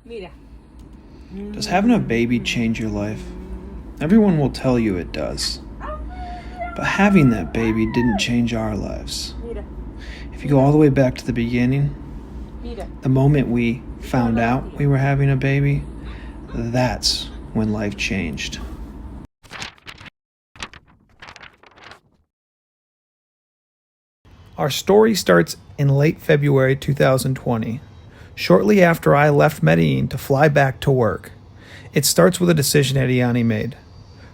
Does having a baby change your life? Everyone will tell you it does. But having that baby didn't change our lives. If you go all the way back to the beginning, the moment we found out we were having a baby, that's when life changed. Our story starts in late February 2020, shortly after I left Medellin to fly back to work. It starts with a decision Arianny made.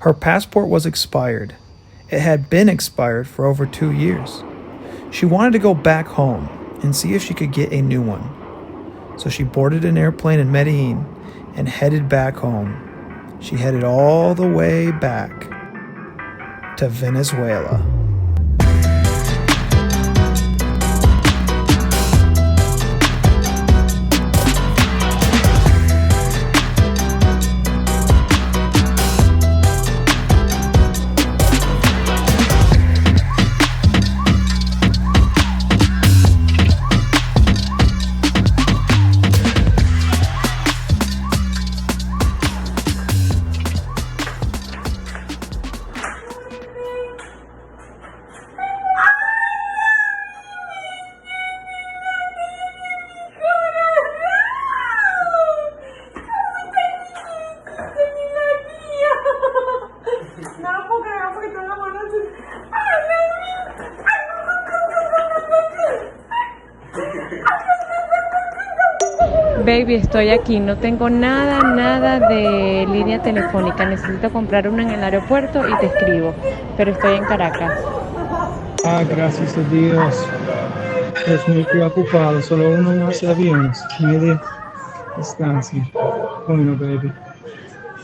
Her passport was expired. It had been expired for over 2 years. She wanted to go back home and see if she could get a new one. So she boarded an airplane in Medellin and headed back home. She headed all the way back to Venezuela. Baby, estoy aquí, no tengo nada de línea telefónica, necesito comprar una en el aeropuerto y te escribo, pero estoy en Caracas. Gracias a Dios. Es muy preocupado, solo uno más de aviones, media distancia. Bueno, baby,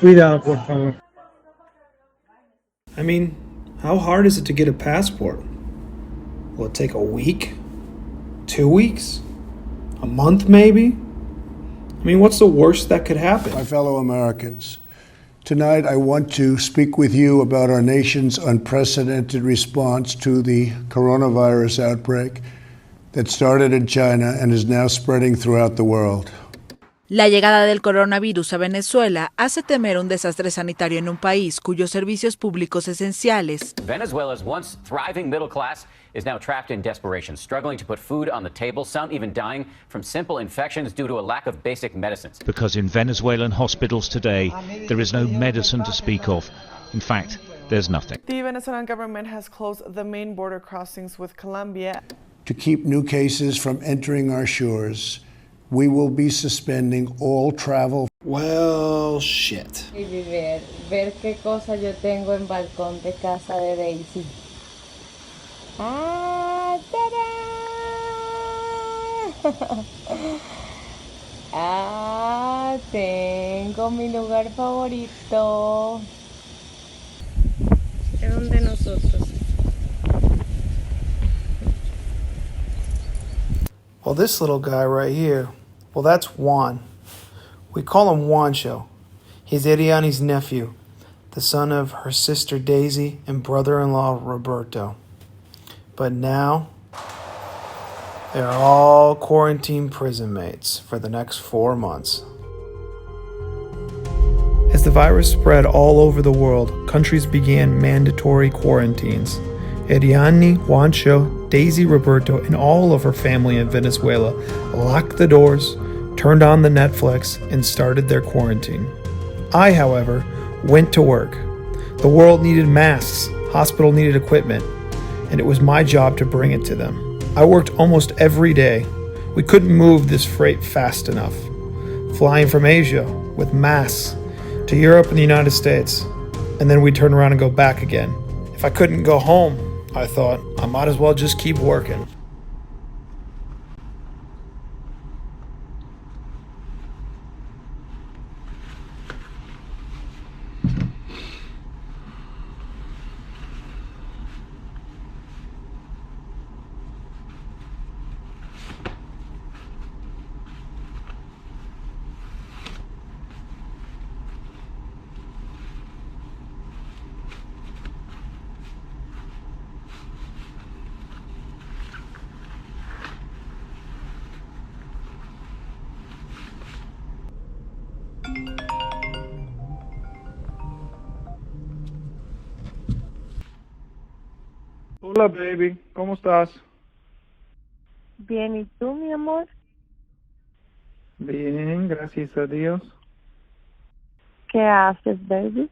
cuidado, por favor. I mean, how hard is it to get a passport? Will it take a week? 2 weeks? A month maybe? I mean, what's the worst that could happen? My fellow Americans, tonight I want to speak with you about our nation's unprecedented response to the coronavirus outbreak that started in China and is now spreading throughout the world. La llegada del coronavirus a Venezuela hace temer un desastre sanitario en un país cuyos servicios públicos esenciales. Venezuela's once thriving middle class is now trapped in desperation, struggling to put food on the table, some even dying from simple infections due to a lack of basic medicines. Because in Venezuelan hospitals today, there is no medicine to speak of. In fact, there's nothing. The Venezuelan government has closed the main border crossings with Colombia. To keep new cases from entering our shores, we will be suspending all travel. Well, shit. Y ver qué cosa yo tengo en balcón de casa de Daisy. ¡Ah, ¡tada! ¡Ah, tengo mi lugar favorito! Es donde nosotros. Well, this little guy right here, well, that's Juan. We call him Juancho. He's Arianny's nephew, the son of her sister Daisy and brother-in-law Roberto. But now, they're all quarantine prison mates for the next 4 months. As the virus spread all over the world, countries began mandatory quarantines. Arianny, Juancho, Daisy, Roberto, and all of her family in Venezuela locked the doors, turned on the Netflix, and started their quarantine. I, however, went to work. The world needed masks, hospital needed equipment, and it was my job to bring it to them. I worked almost every day. We couldn't move this freight fast enough. Flying from Asia with masks to Europe and the United States, and then we'd turn around and go back again. If I couldn't go home, I thought, I might as well just keep working. Hola, baby. ¿Cómo estás? Bien, ¿y tú, mi amor? Bien, gracias a Dios. ¿Qué haces, baby?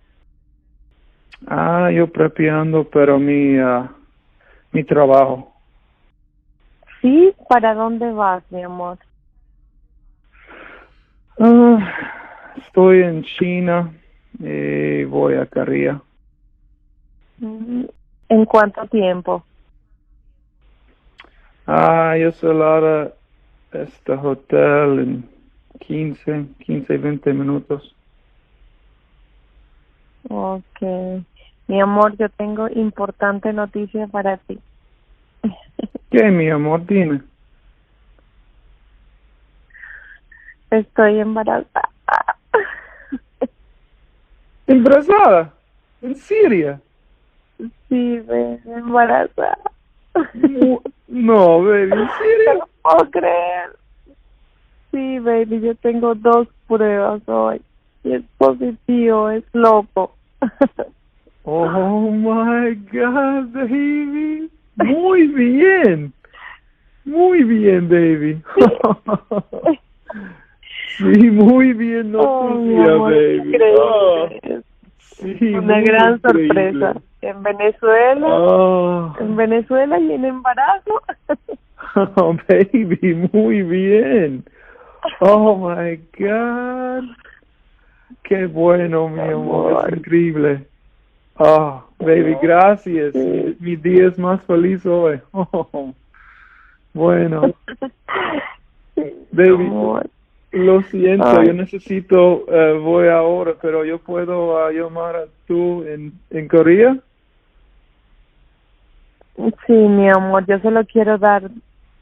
Yo preparando para mi trabajo. Sí, ¿para dónde vas, mi amor? Estoy en China y voy a Corea. ¿En cuánto tiempo? Yo salí de este hotel en 20 minutos. Ok. Mi amor, yo tengo importante noticia para ti. ¿Qué, mi amor? Dime. Estoy embarazada. ¿Embarazada? ¿En serio? Sí, baby, embarazada. No, baby, ¿en No serio? lo puedo creer. Sí, baby, yo tengo 2 pruebas hoy. Y es positivo, es loco. Oh my God, baby. Muy bien. Muy bien, baby. Sí, muy bien Mi noticia, amor, baby. increíble. Sí, Una muy gran increíble. sorpresa. En Venezuela, Oh, y en embarazo. oh, baby, muy bien. Oh my God. Qué bueno, mi amor, es increíble. Oh, baby, gracias. Sí. Mi día es más feliz hoy. Oh, bueno, baby, Amor. lo siento, Ay. yo necesito, voy ahora, pero yo puedo llamar a tú en Corea. Sí, mi amor, yo solo quiero dar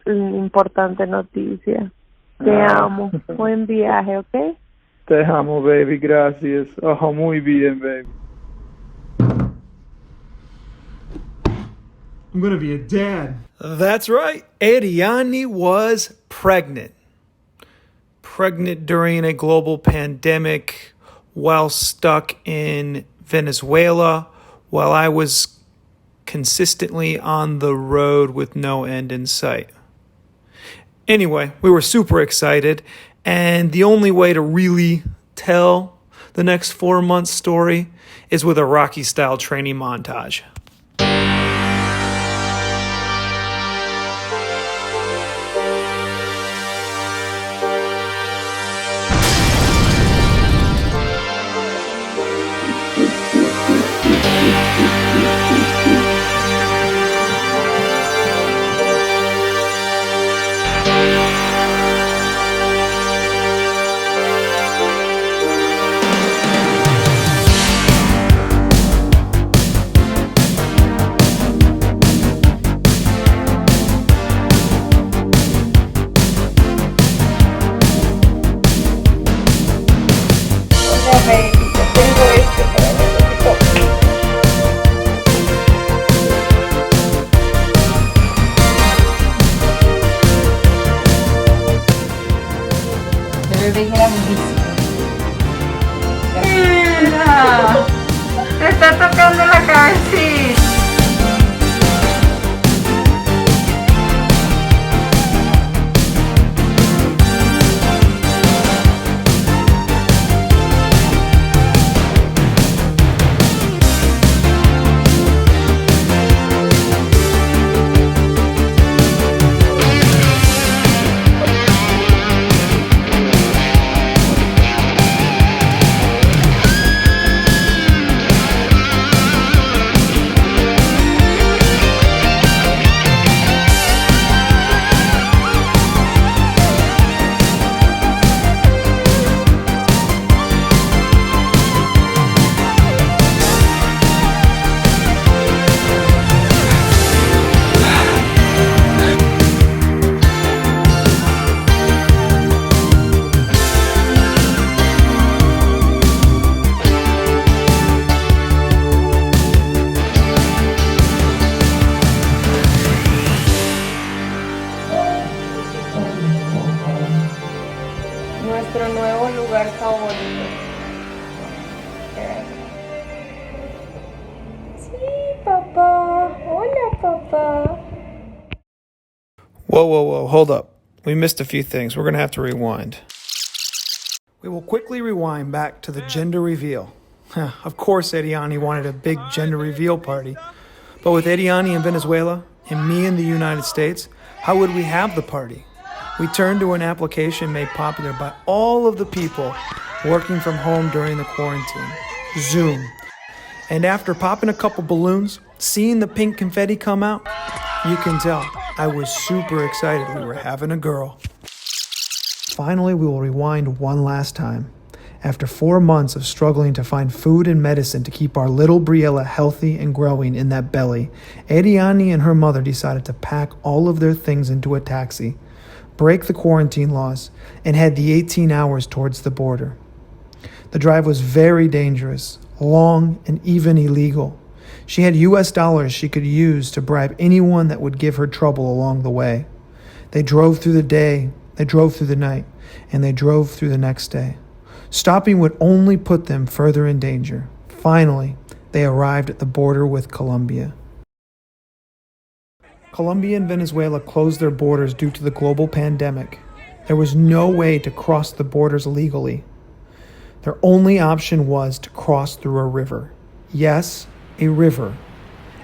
importante noticia. Te amo. Buen viaje, ¿ok? Te amo, baby, gracias. Oh, muy bien, baby. I'm gonna be a dad. That's right. Arianny was pregnant. Pregnant during a global pandemic while stuck in Venezuela while I was consistently on the road with no end in sight. Anyway, we were super excited, and the only way to really tell the next 4 months story is with a Rocky style training montage. Mira, te está tocando la cabecita. Nuestro nuevo lugar favorito. Sí, papá. Hola, papá. Whoa, hold up. We missed a few things. We're going to have to rewind. We will quickly rewind back to the gender reveal. Of course, Arianny wanted a big gender reveal party. But with Arianny in Venezuela and me in the United States, how would we have the party? We turned to an application made popular by all of the people working from home during the quarantine, Zoom. And after popping a couple balloons, seeing the pink confetti come out, you can tell I was super excited we were having a girl. Finally, we will rewind one last time. After 4 months of struggling to find food and medicine to keep our little Briella healthy and growing in that belly, Arianny and her mother decided to pack all of their things into a taxi, break the quarantine laws, and head the 18 hours towards the border. The drive was very dangerous, long, and even illegal. She had US dollars she could use to bribe anyone that would give her trouble along the way. They drove through the day, they drove through the night, and they drove through the next day. Stopping would only put them further in danger. Finally, they arrived at the border with Colombia. Colombia and Venezuela closed their borders due to the global pandemic. There was no way to cross the borders legally. Their only option was to cross through a river. Yes, a river.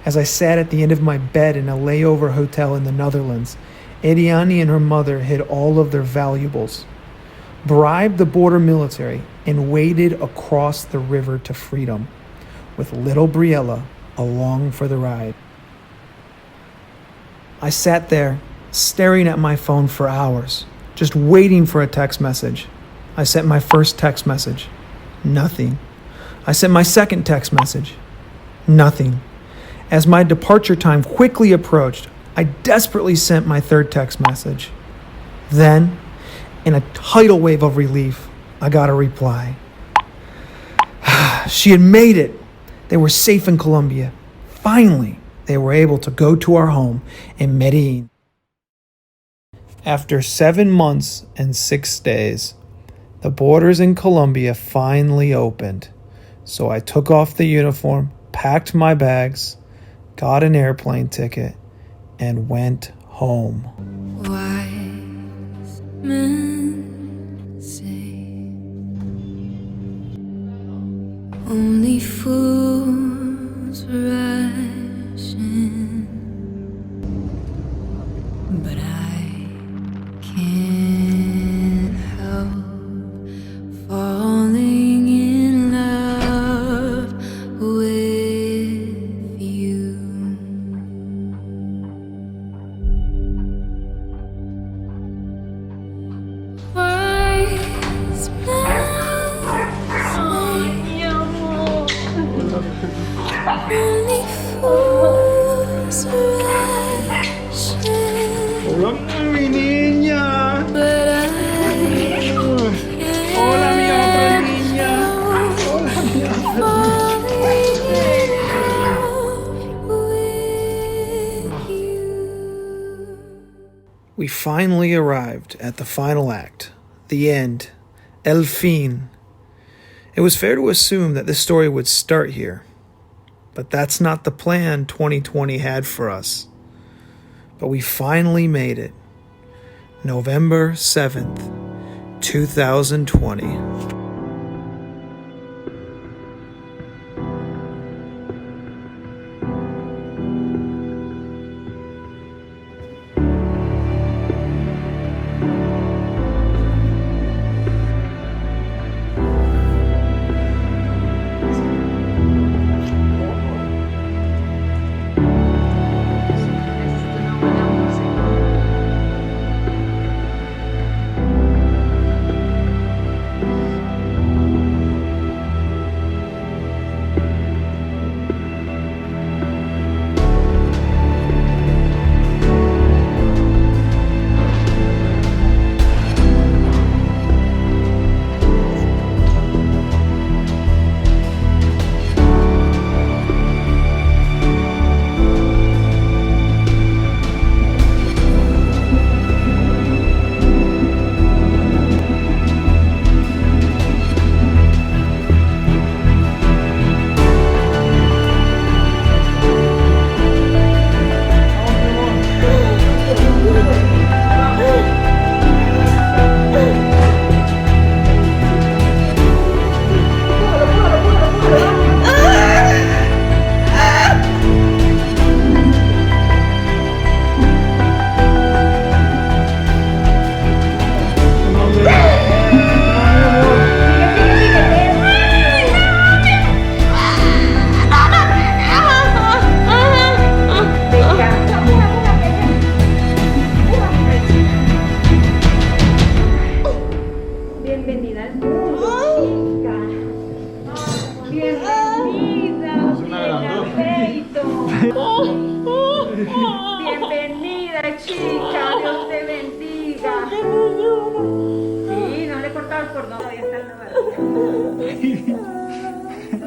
As I sat at the end of my bed in a layover hotel in the Netherlands, Arianny and her mother hid all of their valuables, bribed the border military, and waded across the river to freedom, with little Briella along for the ride. I sat there, staring at my phone for hours, just waiting for a text message. I sent my first text message. Nothing. I sent my second text message. Nothing. As my departure time quickly approached, I desperately sent my third text message. Then, in a tidal wave of relief, I got a reply. She had made it. They were safe in Colombia. Finally, they were able to go to our home in Medellin. After 7 months and 6 days, the borders in Colombia finally opened. So I took off the uniform, packed my bags, got an airplane ticket, and went home. Wise men say only fools rush in, but I can't help falling in love with you. Wise only fools rush in. Hola, mi niña. But I Hola, mi otra niña. Hola, mi otra. We finally arrived at the final act, the end, el fin. It was fair to assume that this story would start here, but that's not the plan 2020 had for us. But we finally made it. November 7th, 2020.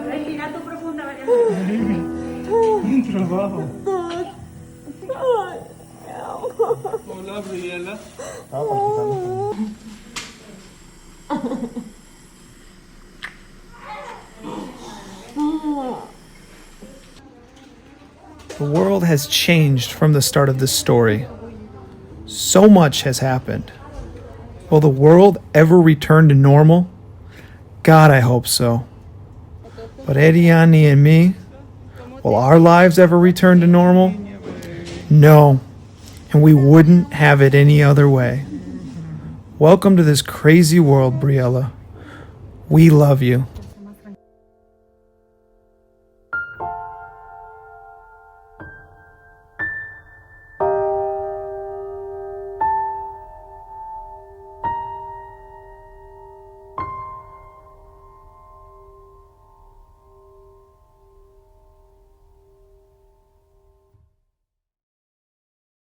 Respira tu profunda, Buen trabajo. Hola, Briella. The world has changed from the start of this story. So much has happened. Will the world ever return to normal? God, I hope so. But Arianny and me, will our lives ever return to normal? No, and we wouldn't have it any other way. Welcome to this crazy world, Briella. We love you.